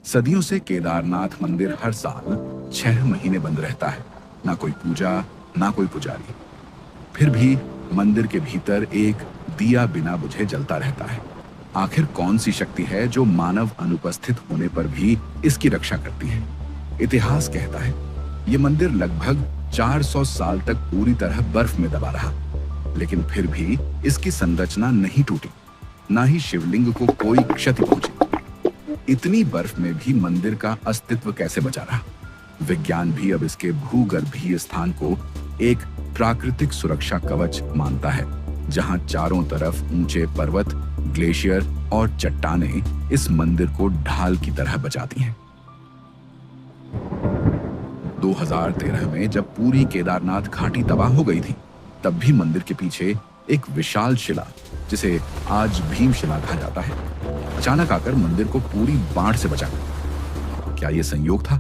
सदियों से केदारनाथ मंदिर हर साल 6 महीने बंद रहता है। ना कोई पूजा, ना कोई पुजारी। फिर भी मंदिर के भीतर एक दिया बिना बुझे जलता रहता है। आखिर कौन सी शक्ति है जो मानव अनुपस्थित होने पर भी इसकी रक्षा करती है? इतिहास कहता है ये मंदिर लगभग 400 साल तक पूरी तरह बर्फ में दबा रहा, लेकिन फिर भी इसकी संरचना नहीं टूटी, ना ही शिवलिंग को कोई क्षति पहुंची। इतनी बर्फ में भी मंदिर का अस्तित्व कैसे बचा रहा? विज्ञान भी अब इसके भूगर्भीय स्थान को एक प्राकृतिक सुरक्षा कवच मानता है, जहां चारों तरफ ऊंचे पर्वत, ग्लेशियर और चट्टानें इस मंदिर को ढाल की तरह बचाती हैं। 2013 में जब पूरी केदारनाथ घाटी तबाह हो गई थी, तब भी मंदिर के पीछे एक विशाल शिला, जिसे आज भीमशिला कहा जाता है, अचानक आकर मंदिर को पूरी बाढ़ से बचा गया। क्या यह संयोग था?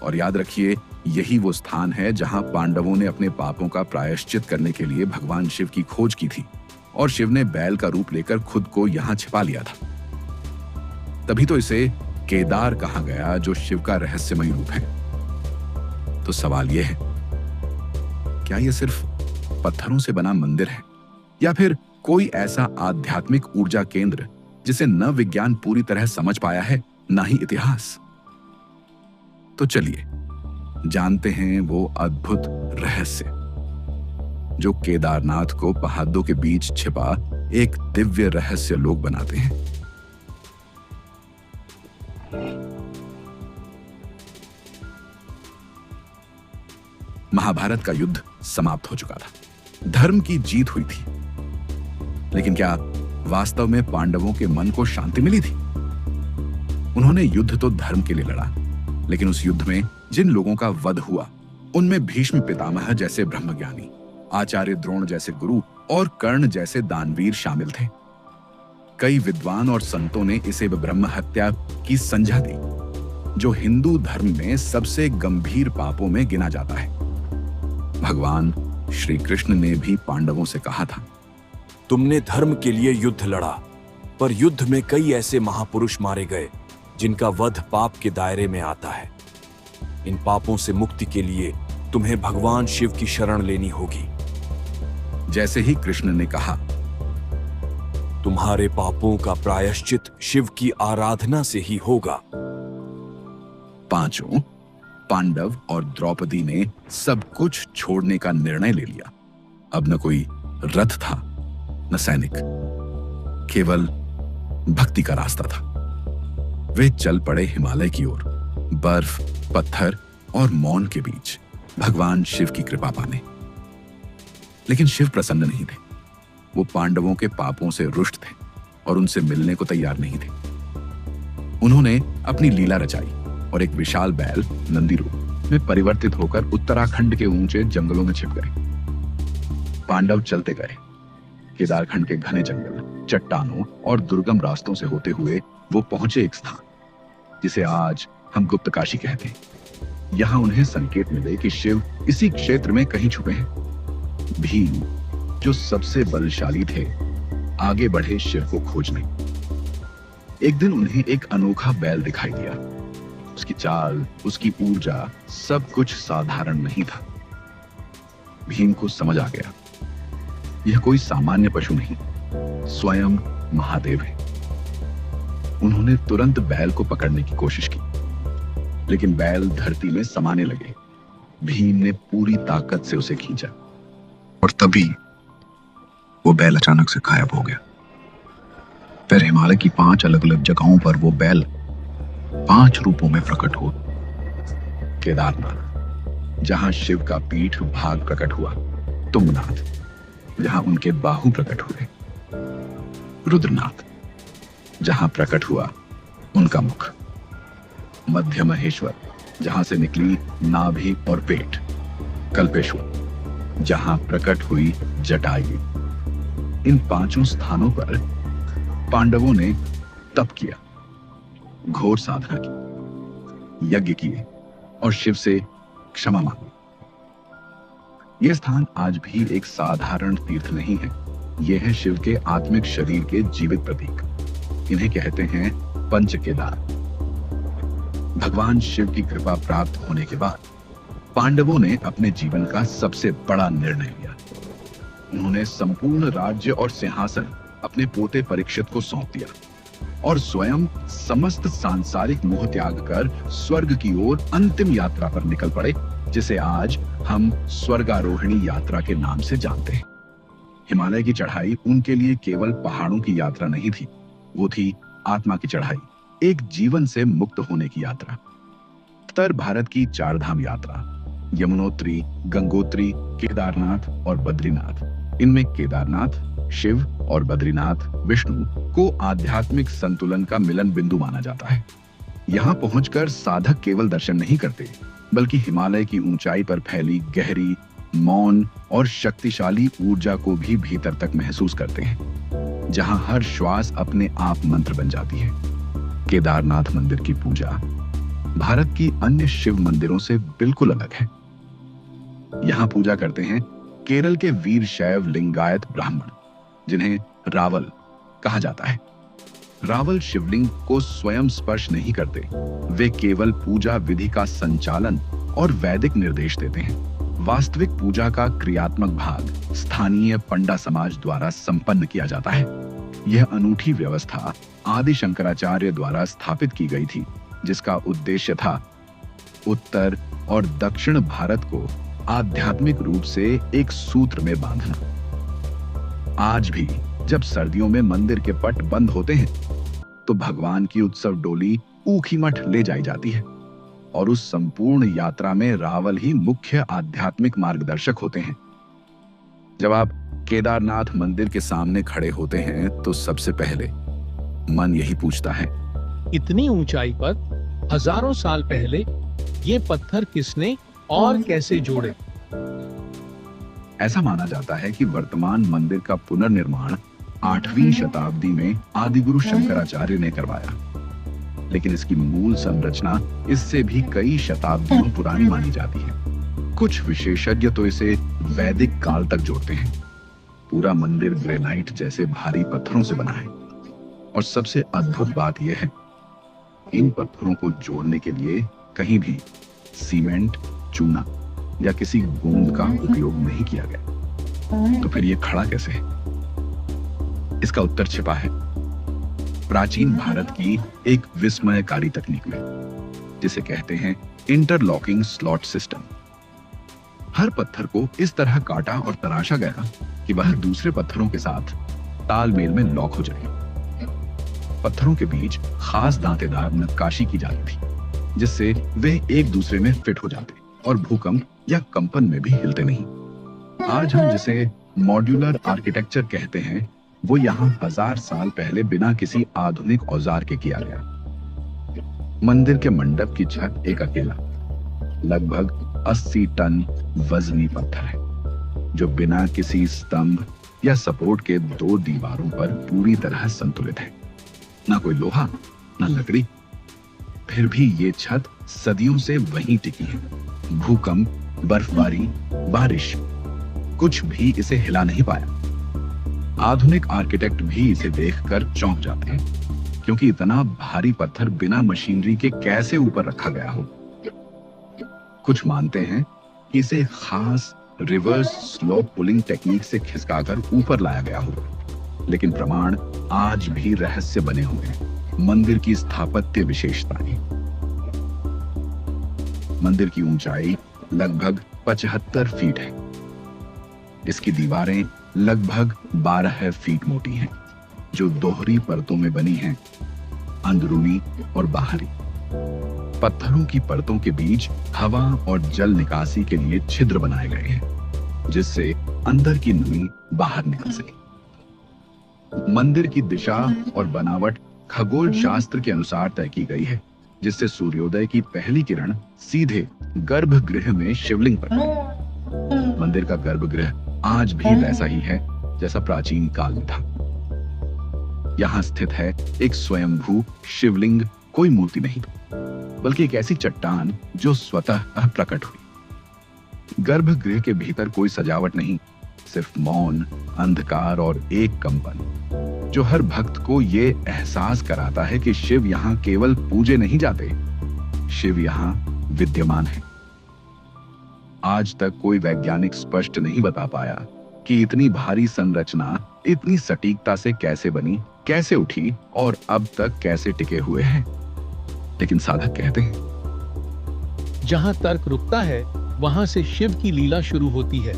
और याद रखिए, यही वो स्थान है जहां पांडवों ने अपने पापों का प्रायश्चित करने के लिए भगवान शिव की खोज की थी, और शिव ने बैल का रूप लेकर खुद को यहां छिपा लिया था। तभी तो इसे केदार कहा गया, जो शिव का रहस्यमय रूप है। तो सवाल यह है, क्या यह सिर्फ पत्थरों से बना मंदिर है, या फिर कोई ऐसा आध्यात्मिक ऊर्जा केंद्र जिसे न विज्ञान पूरी तरह समझ पाया है, न ही इतिहास? तो चलिए जानते हैं वो अद्भुत रहस्य जो केदारनाथ को पहाड़ों के बीच छिपा एक दिव्य रहस्य लोक बनाते हैं। महाभारत का युद्ध समाप्त हो चुका था। धर्म की जीत हुई थी, लेकिन क्या वास्तव में पांडवों के मन को शांति मिली थी? उन्होंने युद्ध तो धर्म के लिए लड़ा, लेकिन उस युद्ध में जिन लोगों का वध हुआ, उनमें भीष्म पितामह जैसे ब्रह्मज्ञानी, आचार्य द्रोण जैसे गुरु और कर्ण जैसे दानवीर शामिल थे। कई विद्वान और संतों ने इसे ब्रह्म हत्या की संज्ञा दी, जो हिंदू धर्म में सबसे गंभीर पापों में गिना जाता है। भगवान श्री कृष्ण ने भी पांडवों से कहा था, तुमने धर्म के लिए युद्ध लड़ा, पर युद्ध में कई ऐसे महापुरुष मारे गए जिनका वध पाप के दायरे में आता है। इन पापों से मुक्ति के लिए तुम्हें भगवान शिव की शरण लेनी होगी। जैसे ही कृष्ण ने कहा, तुम्हारे पापों का प्रायश्चित शिव की आराधना से ही होगा। पांचों पांडव और द्रौपदी ने सब कुछ छोड़ने का निर्णय ले लिया। अब न कोई रथ था, न सैनिक, केवल भक्ति का रास्ता था। वे चल पड़े हिमालय की ओर, बर्फ, पत्थर और मौन के बीच भगवान शिव की कृपा पाने। लेकिन शिव प्रसन्न नहीं थे। वो पांडवों के पापों से रुष्ट थे और उनसे मिलने को तैयार नहीं थे। उन्होंने अपनी लीला रचाई और एक विशाल बैल नंदी रूप में परिवर्तित होकर उत्तराखंड के ऊंचे जंगलों में छिप गए। पांडव चलते गए। केदारखंड के घने जंगल, चट्टानों और दुर्गम रास्तों से होते हुए वो पहुंचे एक स्थान जिसे आज हम गुप्तकाशी कहते हैं। यहां उन्हें संकेत मिले कि शिव इसी क्षेत्र में कहीं छुपे हैं। भीम, जो सबसे बलशाली थे, आगे बढ़े शिव को खोजने। एक दिन उन्हें एक अनोखा बैल दिखाई दिया। उसकी चाल, उसकी ऊर्जा, सब कुछ साधारण नहीं था। भीम को समझ आ गया, यह कोई सामान्य पशु नहीं, स्वयं महादेव है। उन्होंने तुरंत बैल को पकड़ने की कोशिश की, लेकिन बैल धरती में समाने लगे। भीम ने पूरी ताकत से उसे खींचा और तभी वो बैल अचानक से गायब हो गया। फिर हिमालय की 5 अलग अलग जगहों पर वो बैल 5 रूपों में प्रकट हुआ। केदारनाथ, जहां शिव का पीठ भाग प्रकट हुआ। तुंगनाथ, जहां उनके बाहु प्रकट हुए। रुद्रनाथ, जहां प्रकट हुआ उनका मुख। मध्य महेश्वर, जहां से निकली नाभि और पेट। कल्पेश्वर, जहां प्रकट हुई जटायु। इन 5 स्थानों पर पांडवों ने तप किया, घोर साधना की, यज्ञ किए और शिव से क्षमा मांगी। यह स्थान आज भी एक साधारण तीर्थ नहीं है, यह है शिव के आत्मिक शरीर के जीवित प्रतीक। इन्हें कहते हैं पंच केदार। भगवान शिव की कृपा प्राप्त होने के बाद पांडवों ने अपने जीवन का सबसे बड़ा निर्णय लिया। उन्होंने संपूर्ण राज्य और सिंहासन अपने पोते परीक्षित को सौंप दिया और स्वयं समस्त सांसारिक मोह त्याग कर स्वर्ग की ओर अंतिम यात्रा पर निकल पड़े, जिसे आज हम स्वर्गारोहिणी यात्रा के नाम से जानते हैं। हिमालय की चढ़ाई उनके लिए केवल पहाड़ों की यात्रा नहीं थी, वो थी आत्मा की चढ़ाई, एक जीवन से मुक्त होने की यात्रा। उत्तर भारत की चार धाम यात्रा, यमुनोत्री, गंगोत्री, केदारनाथ और बद्रीनाथ। इनमें केदारनाथ शिव और बद्रीनाथ विष्णु को आध्यात्मिक संतुलन का मिलन बिंदु माना जाता है। यहाँ पहुंचकर साधक केवल दर्शन नहीं करते, बल्कि हिमालय की ऊंचाई पर फैली गहरी, मौन और शक्तिशाली ऊर्जा को भी भीतर तक महसूस करते हैं, जहां हर श्वास अपने आप मंत्र बन जाती है। केदारनाथ मंदिर की पूजा भारत की अन्य शिव मंदिरों से बिल्कुल अलग है। यहाँ पूजा करते हैं केरल के वीर शैव लिंगायत ब्राह्मण, जिन्हें रावल कहा जाता है। रावल शिवलिंग को स्वयं स्पर्श नहीं करते, वे केवल पूजा विधि का संचालन और वैदिक निर्देश देते हैं। वास्तविक पूजा का क्रियात्मक भाग स्थानीय पंडा समाज द्वारा संपन्न किया जाता है। यह अनूठी व्यवस्था आदि शंकराचार्य द्वारा स्थापित की गई थी, जिसका उद्देश्य था उत्तर और दक्षिण भारत को आध्यात्मिक रूप से एक सूत्र में बांधना। आज भी जब सर्दियों में मंदिर के पट बंद होते हैं, तो भगवान की उत्सव डोली ऊखीमठ ले जाई जाती है और उस संपूर्ण यात्रा में रावल ही मुख्य आध्यात्मिक मार्गदर्शक होते हैं। जब आप केदारनाथ मंदिर के सामने खड़े होते हैं, तो सबसे पहले मन यही पूछता है, इतनी ऊंचाई पर हजारों साल पहले ये पत्थर किसने और कैसे जोड़े? ऐसा माना जाता है कि वर्तमान मंदिर का पुनर्निर्माण 8वीं शताब्दी में आदिगुरु शंकराचार्य ने करवाया, लेकिन इसकी मूल संरचना इससे भी कई शताब्दियों पुरानी मानी जाती है। कुछ विशेषज्ञ तो इसे वैदिक काल तक जोड़ते हैं। पूरा मंदिर ग्रेनाइट जैसे भारी पत्थरों से बना है और सबसे अद्भुत बात यह है, इन पत्थरों को जोड़ने के लिए कहीं भी सीमेंट, चूना या किसी गोंद का उपयोग नहीं किया गया। तो फिर ये खड़ा कैसे है? इसका उत्तर छिपा है प्राचीन भारत की एक विस्मयकारी तकनीक में, जिसे कहते हैं इंटरलॉकिंग स्लॉट सिस्टम। हर पत्थर को इस तरह काटा और तराशा गया कि वह दूसरे पत्थरों के साथ तालमेल में लॉक हो जाए। पत्थरों के बीच खास दांतेदार नक्काशी की जाती थी, जिससे वे एक दूसरे में फिट हो जाते और भूकंप या कंपन में भी हिलते नहीं। आज हम जिसे मॉड्यूलर आर्किटेक्चर कहते हैं, वो यहाँ 1000 साल पहले बिना किसी आधुनिक औजार के किया गया। मंदिर के मंडप की छत एक अकेला लगभग 80 टन वजनी पत्थर है, जो बिना किसी स्तंभ या सपोर्ट के 2 दीवारों पर पूरी तरह संतुलित है। ना कोई लोहा, ना लकड़ी। फिर भी ये छत सदियों से वहीं टिकी है। भूकंप, बर्फबारी, बारिश, कुछ भी इसे हिला नहीं पाया। आधुनिक आर्किटेक्ट भी इसे देखकर चौंक जाते हैं, क्योंकि इतना भारी पत्थर बिना मशीनरी के कैसे ऊपर रखा गया हो। कुछ मानते हैं कि इसे खास रिवर्स स्लोप पुलिंग टेक्निक से खिसकाकर ऊपर लाया गया हो, लेकिन प्रमाण आज भी रहस्य बने हुए हैं। मंदिर की स्थापत्य विशेषताएं। मंदिर की ऊंचाई लगभग 75 फीट है। इसकी दीवारें लगभग 12 फीट मोटी हैं, जो दोहरी परतों में बनी हैं, अंदरूनी और बाहरी। पत्थरों की परतों के बीच हवा और जल निकासी के लिए छिद्र बनाए गए हैं, जिससे अंदर की नमी बाहर निकल सके। मंदिर की दिशा और बनावट खगोल शास्त्र के अनुसार तय की गई है, जिससे सूर्योदय की पहली किरण सीधे गर्भगृह में शिवलिंग पर पड़े। मंदिर का गर्भगृह आज भी वैसा ही है जैसा प्राचीन काल में था। यहाँ स्थित है एक स्वयंभू शिवलिंग, कोई मूर्ति नहीं, बल्कि एक ऐसी चट्टान जो स्वतः प्रकट हुई। गर्भगृह के भीतर कोई सजावट नहीं, सिर्फ मौन, अंधकार और एक कंपन। जो हर भक्त को ये एहसास कराता है कि शिव यहाँ केवल पूजे नहीं जाते, शिव यहाँ विद्यमान है। आज तक कोई वैज्ञानिक स्पष्ट नहीं बता पाया कि इतनी भारी संरचना इतनी सटीकता से कैसे बनी, कैसे उठी और अब तक कैसे टिके हुए हैं। लेकिन साधक कहते हैं, जहाँ तर्क रुकता है वहां से शिव की लीला शुरू होती है।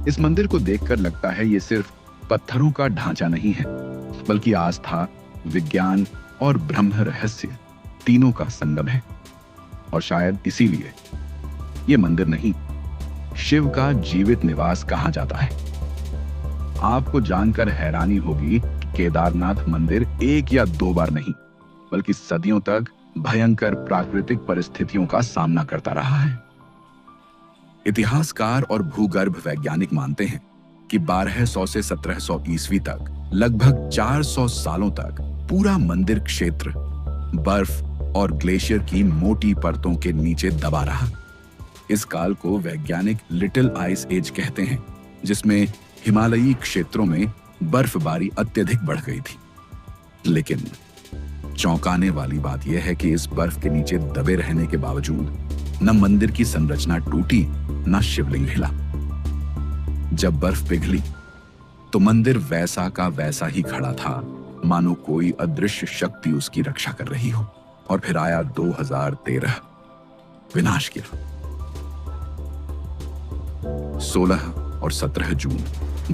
इस मंदिर को देखकर लगता है ये सिर्फ पत्थरों का ढांचा नहीं है, बल्कि आस्था, विज्ञान और ब्रह्म रहस्य तीनों का संगम है। और शायद इसीलिए ये मंदिर नहीं, शिव का जीवित निवास कहा जाता है। आपको जानकर हैरानी होगी कि केदारनाथ मंदिर एक या दो बार नहीं, बल्कि सदियों तक भयंकर प्राकृतिक परिस्थितियों का सामना करता रहा है। इतिहासकार और भूगर्भ वैज्ञानिक मानते हैं कि 1200 से 1700 ईस्वी तक लगभग 400 सालों तक पूरा मंदिर क्षेत्र बर्फ और ग्लेशियर की मोटी परतों के नीचे दबा रहा। इस काल को वैज्ञानिक लिटिल आइस एज कहते हैं, जिसमें हिमालयी क्षेत्रों में बर्फबारी अत्यधिक बढ़ गई थी। लेकिन चौंकाने वाली बात यह है कि इस बर्फ के नीचे दबे रहने के बावजूद न मंदिर की संरचना टूटी, न शिवलिंग हिला। जब बर्फ पिघली तो मंदिर वैसा का वैसा ही खड़ा था, मानो कोई अदृश्य शक्ति उसकी रक्षा कर रही हो। और फिर आया 2013, विनाश किया। 16 और 17 जून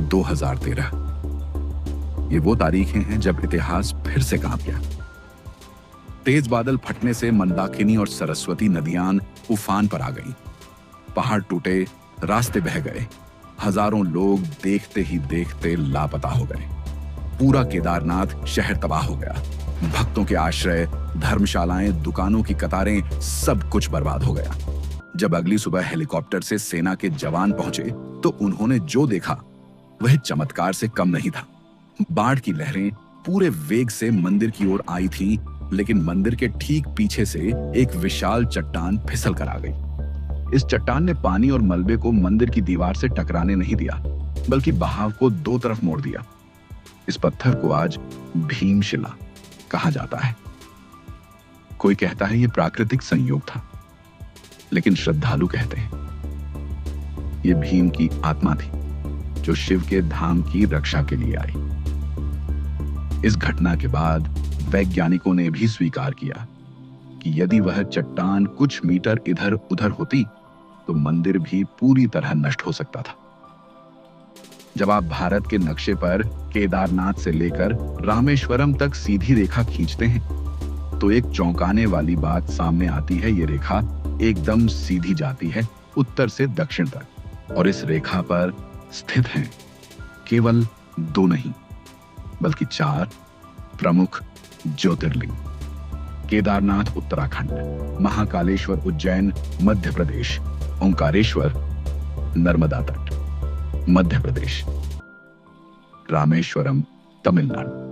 2013 ये वो तारीखें हैं जब इतिहास फिर से कांप गया। तेज बादल फटने से मंदाकिनी और सरस्वती नदियां उफान पर आ गईं। पहाड़ टूटे, रास्ते बह गए, हजारों लोग देखते ही देखते लापता हो गए। पूरा केदारनाथ शहर तबाह हो गया। भक्तों के आश्रय, धर्मशालाएं, दुकानों की कतारें, सब कुछ बर्बाद हो गया। जब अगली सुबह हेलीकॉप्टर से सेना के जवान पहुंचे तो उन्होंने जो देखा वह चमत्कार से कम नहीं था। बाढ़ की लहरें पूरे वेग से मंदिर की ओर आई थीं, लेकिन मंदिर के ठीक पीछे से एक विशाल चट्टान फिसल कर आ गई। इस चट्टान ने पानी और मलबे को मंदिर की दीवार से टकराने नहीं दिया, बल्कि बहाव को दो तरफ मोड़ दिया। इस पत्थर को आज भीमशिला कहा जाता है। कोई कहता है यह प्राकृतिक संयोग था, लेकिन श्रद्धालु कहते हैं यह भीम की आत्मा थी, जो शिव के धाम की रक्षा के लिए आई। इस घटना के बाद वैज्ञानिकों ने भी स्वीकार किया कि यदि वह चट्टान कुछ मीटर इधर उधर होती तो मंदिर भी पूरी तरह नष्ट हो सकता था। जब आप भारत के नक्शे पर केदारनाथ से लेकर रामेश्वरम तक सीधी रेखा खींचते हैं तो एक चौंकाने वाली बात सामने आती है। ये रेखा एकदम सीधी जाती है उत्तर से दक्षिण तक, और इस रेखा पर स्थित हैं केवल 2 नहीं बल्कि 4 प्रमुख ज्योतिर्लिंग। केदारनाथ उत्तराखंड, महाकालेश्वर उज्जैन मध्य प्रदेश, ओंकारेश्वर नर्मदा तट मध्य प्रदेश, रामेश्वरम तमिलनाडु।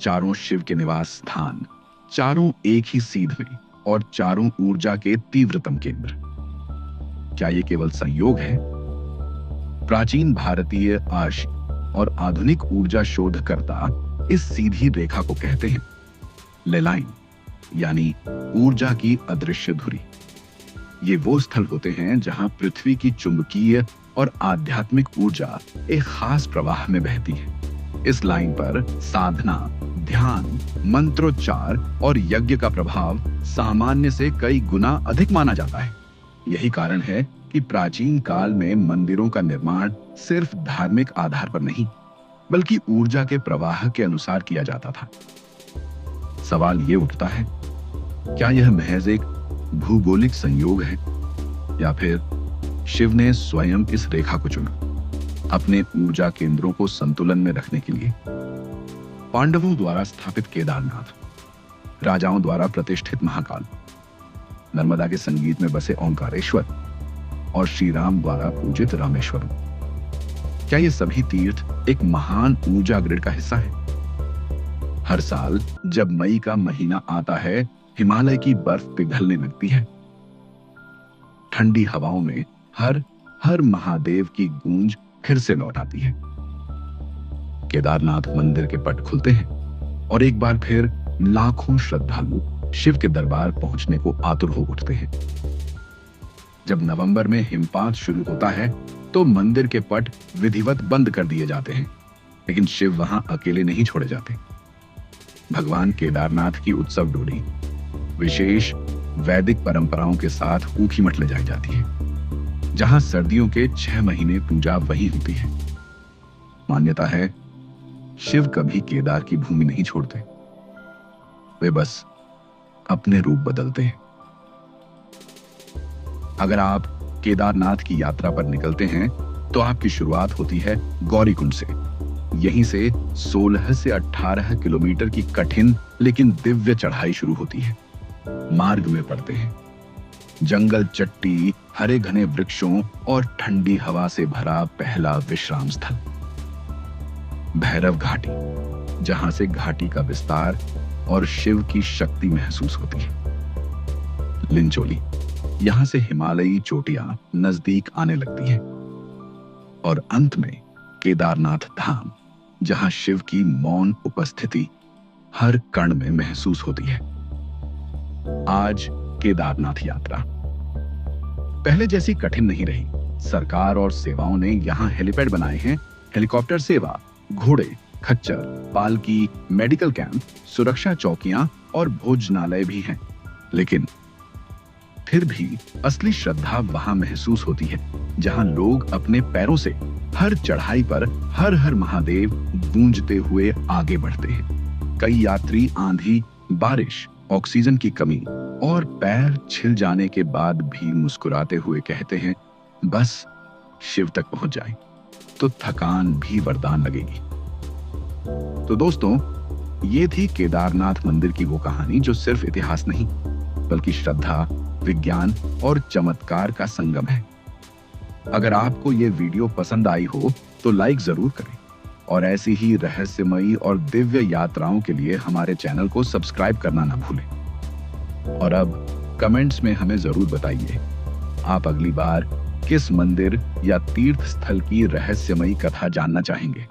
चारों शिव के निवास स्थान, चारों एक ही सीध में और चारों ऊर्जा के तीव्रतम केंद्र। क्या ये केवल संयोग है? प्राचीन भारतीय आर्ष और आधुनिक ऊर्जा शोधकर्ता इस सीधी रेखा को कहते हैं ले लाइन, यानी ऊर्जा की अदृश्य धुरी। ये वो स्थल होते हैं जहां पृथ्वी की चुंबकीय और आध्यात्मिक ऊर्जा एक खास प्रवाह में बहती है। इस लाइन पर साधना, ध्यान, मंत्रोच्चार और यज्ञ का प्रभाव सामान्य से कई गुना अधिक माना जाता है। यही कारण है कि प्राचीन काल में मंदिरों का निर्माण सिर्फ धार्मिक आधार पर नहीं, बल्कि ऊर्जा के प्रवाह के अनुसार किया जाता था। सवाल ये उठता है, क्या यह महज एक भूगोलिक संयोग है या फिर शिव ने स्वयं इस रेखा को चुना अपने ऊर्जा केंद्रों को संतुलन में रखने के लिए? पांडवों द्वारा स्थापित केदारनाथ, राजाओं द्वारा प्रतिष्ठित महाकाल, नर्मदा के संगीत में बसे ओंकारेश्वर और श्री राम द्वारा पूजित रामेश्वरम, क्या ये सभी तीर्थ एक महान ऊर्जा ग्रिड का हिस्सा है? हर साल जब मई का महीना आता है, हिमालय की बर्फ पिघलने लगती है। ठंडी हवाओं में हर महादेव की गूंज फिर से लौट आती है। केदारनाथ मंदिर के पट खुलते हैं और एक बार फिर लाखों श्रद्धालु शिव के दरबार पहुंचने को आतुर हो उठते हैं। जब नवंबर में हिमपात शुरू होता है तो मंदिर के पट विधिवत बंद कर दिए जाते हैं, लेकिन शिव वहां अकेले नहीं छोड़े जाते। भगवान केदारनाथ की उत्सव डोली विशेष वैदिक परंपराओं के साथ ऊखीमठ ले जाई जाती है, जहां सर्दियों के 6 महीने पूजा वहीं होती है। मान्यता है शिव कभी केदार की भूमि नहीं छोड़ते, वे बस अपने रूप बदलते हैं। अगर आप केदारनाथ की यात्रा पर निकलते हैं तो आपकी शुरुआत होती है गौरीकुंड से। यहीं से 16 से 18 किलोमीटर की कठिन लेकिन दिव्य चढ़ाई शुरू होती है। मार्ग में पड़ते हैं जंगल, चट्टी, हरे घने वृक्षों और ठंडी हवा से भरा पहला विश्राम स्थल भैरव घाटी, जहां से घाटी का विस्तार और शिव की शक्ति महसूस होती है। लिंचोली, यहां से हिमालयी चोटियां नजदीक आने लगती हैं। और अंत में केदारनाथ धाम, जहां शिव की मौन उपस्थिति हर कण में महसूस होती है। आज केदारनाथ यात्रा पहले जैसी कठिन नहीं रही। सरकार और सेवाओं ने यहां हेलीपैड बनाए हैं। हेलीकॉप्टर सेवा, घोड़े, खच्चर, पालकी, मेडिकल कैंप, सुरक्षा चौकियां और भोजनालय भी हैं। लेकिन फिर भी असली श्रद्धा वहां महसूस होती है, जहां लोग अपने पैरों से हर चढ़ाई पर हर हर महादेव गूंजते हुए आगे बढ़ते हैं। कई यात्री आंधी, बारिश, ऑक्सीजन की कमी और पैर छिल जाने के बाद भी मुस्कुराते हुए कहते हैं, बस शिव तक पहुंच जाए तो थकान भी वरदान लगेगी। तो दोस्तों, ये थी केदारनाथ मंदिर की वो कहानी जो सिर्फ इतिहास नहीं, बल्कि श्रद्धा, विज्ञान और चमत्कार का संगम है। अगर आपको ये वीडियो पसंद आई हो तो लाइक जरूर करें और ऐसी ही रहस्यमयी और दिव्य यात्राओं के लिए हमारे चैनल को सब्सक्राइब करना ना भूलें। और अब कमेंट्स में हमें जरूर बताइए, आप अगली बार किस मंदिर या तीर्थ स्थल की रहस्यमयी कथा जानना चाहेंगे।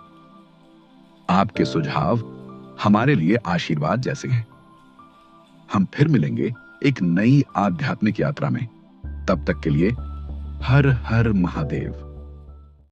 आपके सुझाव हमारे लिए आशीर्वाद जैसे हैं। हम फिर मिलेंगे एक नई आध्यात्मिक यात्रा में। तब तक के लिए हर हर महादेव।